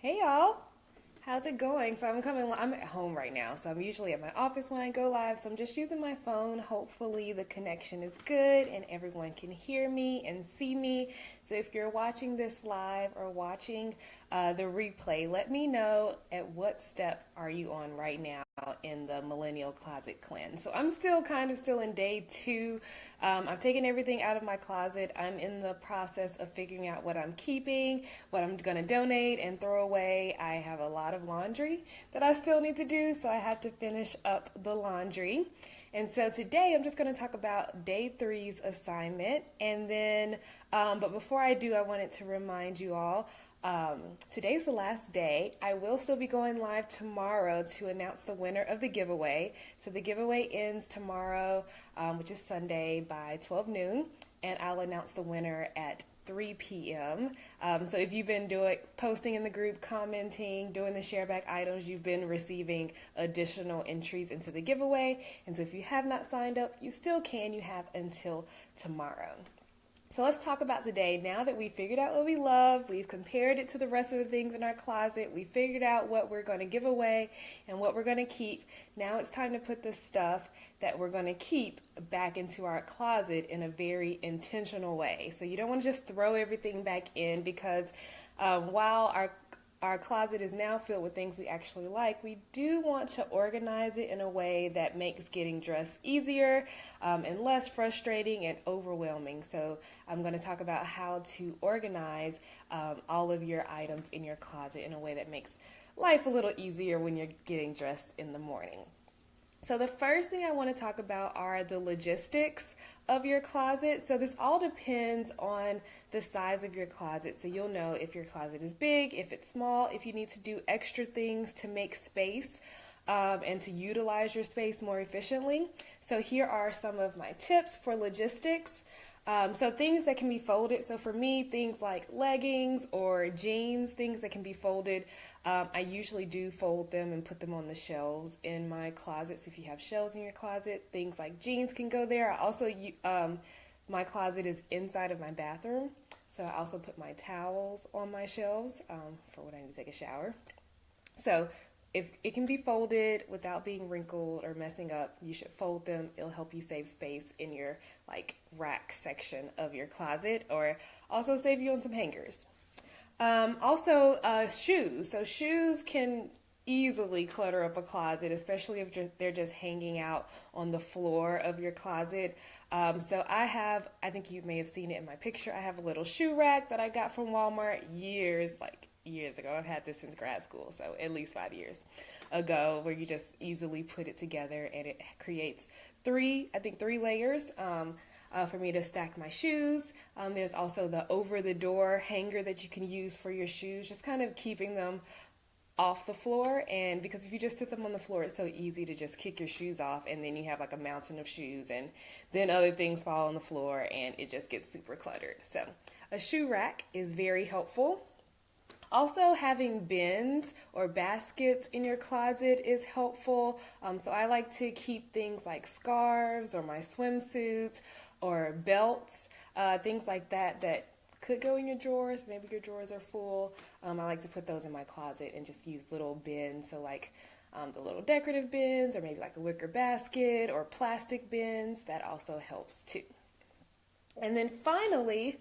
Hey y'all, how's it going? I'm at home right now, so I'm usually at my office when I go live, so I'm just using my phone. Hopefully the connection is good and everyone can hear me and see me. So if you're watching this live or watching the replay, let me know at what step are you on right now in the Millennial Closet Cleanse. So I'm still in day 2. I've taken everything out of my closet. I'm in the process of figuring out what I'm keeping, what I'm going to donate and throw away. I have a lot of laundry that I still need to do, so I have to finish up the laundry. And so today I'm just going to talk about day 3's assignment. And then, but before I do, I wanted to remind you all, today's the last day. I will still be going live tomorrow to announce the winner of the giveaway. So the giveaway ends tomorrow, which is Sunday, by 12 noon, and I'll announce the winner at 3 p.m. So if you've been posting in the group, commenting, doing the share back items, you've been receiving additional entries into the giveaway. And so if you have not signed up, you still can. You have until tomorrow. So let's talk about today. Now that we figured out what we love, we've compared it to the rest of the things in our closet, we figured out what we're going to give away and what we're going to keep. Now it's time to put the stuff that we're going to keep back into our closet in a very intentional way. So you don't want to just throw everything back in because while our closet is now filled with things we actually like, we do want to organize it in a way that makes getting dressed easier and less frustrating and overwhelming. So I'm going to talk about how to organize all of your items in your closet in a way that makes life a little easier when you're getting dressed in the morning. So the first thing I want to talk about are the logistics of your closet. So this all depends on the size of your closet. So you'll know if your closet is big, if it's small, if you need to do extra things to make space and to utilize your space more efficiently. So here are some of my tips for logistics. So things that can be folded. So for me, things like leggings or jeans, things that can be folded. I usually do fold them and put them on the shelves in my closet. So if you have shelves in your closet, things like jeans can go there. I also, my closet is inside of my bathroom. So I also put my towels on my shelves for when I need to take a shower. So if it can be folded without being wrinkled or messing up, you should fold them. It'll help you save space in your rack section of your closet, or also save you on some hangers. Shoes. So shoes can easily clutter up a closet, especially if they're just hanging out on the floor of your closet. So I think you may have seen it in my picture, I have a little shoe rack that I got from Walmart years ago. I've had this since grad school, so at least 5 years ago, where you just easily put it together and it creates three layers for me to stack my shoes. There's also the over the door hanger that you can use for your shoes, just kind of keeping them off the floor. And because if you just sit them on the floor, it's so easy to just kick your shoes off, and then you have a mountain of shoes, and then other things fall on the floor and it just gets super cluttered. So a shoe rack is very helpful. Also, having bins or baskets in your closet is helpful. So I like to keep things like scarves or my swimsuits or belts, things like that could go in your drawers. Maybe your drawers are full. I like to put those in my closet and just use little bins. So the little decorative bins, or maybe a wicker basket or plastic bins. That also helps too. And then finally,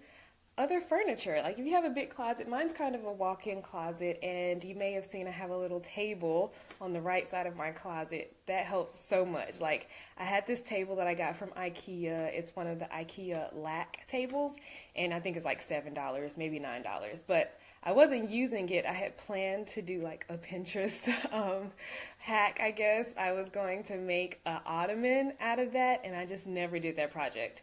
other furniture. If you have a big closet, mine's kind of a walk-in closet, and you may have seen I have a little table on the right side of my closet. That helps so much. I had this table that I got from IKEA. It's one of the IKEA lack tables, and I think it's $7, maybe $9, but I wasn't using it. I had planned to do a Pinterest hack, I guess. I was going to make an ottoman out of that, and I just never did that project.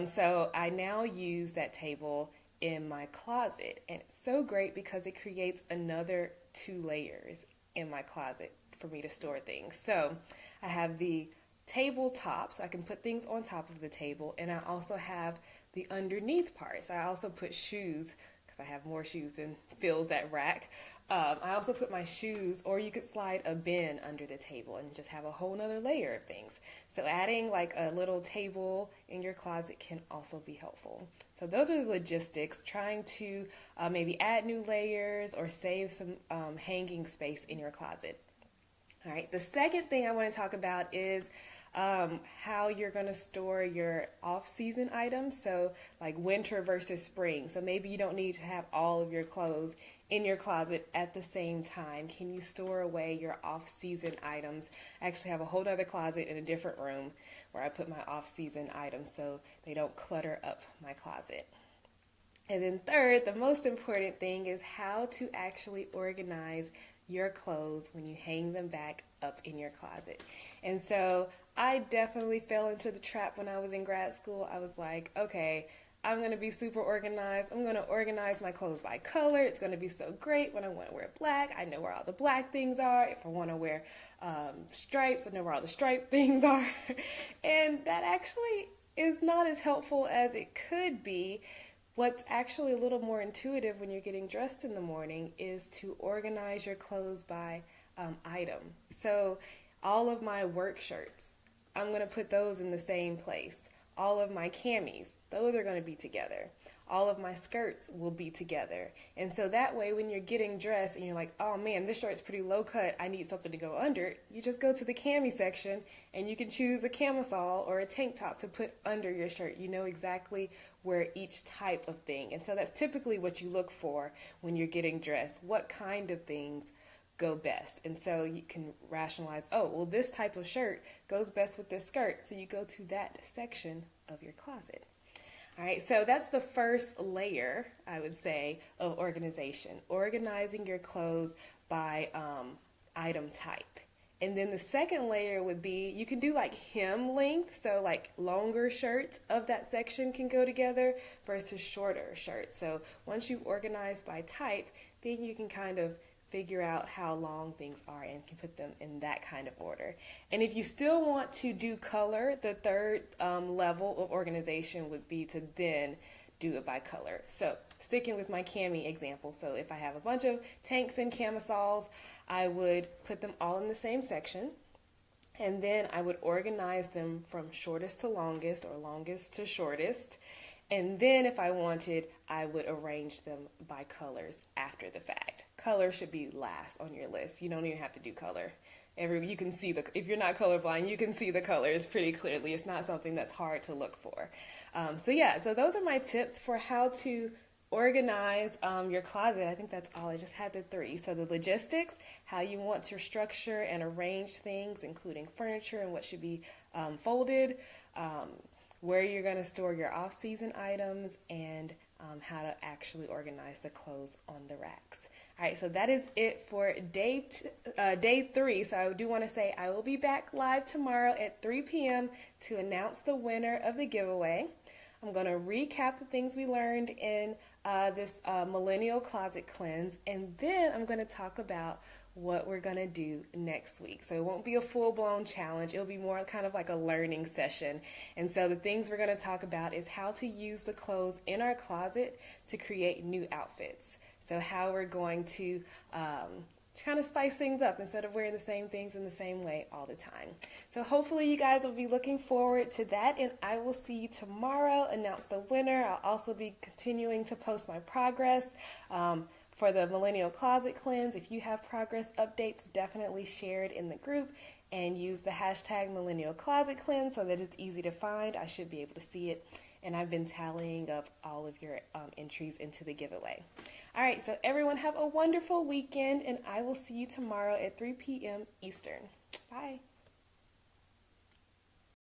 So I now use that table in my closet, and it's so great because it creates another 2 layers in my closet for me to store things. So I have the tabletop, so I can put things on top of the table, and I also have the underneath part. So I also put shoes because I have more shoes than fills that rack. I also put my shoes, or you could slide a bin under the table and just have a whole nother layer of things. So adding like a little table in your closet can also be helpful. So those are the logistics, trying to maybe add new layers or save some hanging space in your closet. All right, the second thing I want to talk about is how you're going to store your off-season items, so like winter versus spring. So maybe you don't need to have all of your clothes in your closet at the same time. Can you store away your off-season items? I actually have a whole other closet in a different room where I put my off-season items so they don't clutter up my closet. And then third, the most important thing is how to actually organize your clothes when you hang them back up in your closet. And so I definitely fell into the trap when I was in grad school. I was like, okay, I'm going to be super organized. I'm going to organize my clothes by color. It's going to be so great when I want to wear black. I know where all the black things are. If I want to wear stripes, I know where all the striped things are. And that actually is not as helpful as it could be. What's actually a little more intuitive when you're getting dressed in the morning is to organize your clothes by item. So all of my work shirts, I'm going to put those in the same place. All of my camis, those are going to be together. All of my skirts will be together. And so that way when you're getting dressed and you're like, oh man, this shirt's pretty low cut, I need something to go under it, you just go to the cami section and you can choose a camisole or a tank top to put under your shirt. You know exactly where each type of thing. And so that's typically what you look for when you're getting dressed. What kind of things go best? And so you can rationalize, oh, well, this type of shirt goes best with this skirt. So you go to that section of your closet. All right, so that's the first layer, I would say, of organization. Organizing your clothes by item type. And then the second layer would be, you can do like hem length, so like longer shirts of that section can go together versus shorter shirts. So once you've organized by type, then you can kind of figure out how long things are and can put them in that kind of order. And if you still want to do color, the third level of organization would be to then do it by color. So sticking with my cami example, so if I have a bunch of tanks and camisoles, I would put them all in the same section, and then I would organize them from shortest to longest or longest to shortest. And then if I wanted, I would arrange them by colors after the fact. Color should be last on your list. You don't even have to do color. You can see if you're not colorblind, you can see the colors pretty clearly. It's not something that's hard to look for. So those are my tips for how to organize your closet. I think that's all. I just had the three. So the logistics, how you want to structure and arrange things, including furniture and what should be folded, where you're going to store your off-season items, and how to actually organize the clothes on the racks. All right, so that is it for day 3. So I do want to say I will be back live tomorrow at 3 p.m. to announce the winner of the giveaway. I'm going to recap the things we learned in this Millennial Closet Cleanse, and then I'm going to talk about what we're going to do next week. So it won't be a full-blown challenge. It'll be more kind of like a learning session. And so the things we're going to talk about is how to use the clothes in our closet to create new outfits. So how we're going to kind of spice things up instead of wearing the same things in the same way all the time. So hopefully you guys will be looking forward to that, and I will see you tomorrow, announce the winner. I'll also be continuing to post my progress for the Millennial Closet Cleanse. If you have progress updates, definitely share it in the group and use the hashtag Millennial Closet Cleanse so that it's easy to find. I should be able to see it, and I've been tallying up all of your entries into the giveaway. All right, so everyone have a wonderful weekend, and I will see you tomorrow at 3 p.m. Eastern. Bye.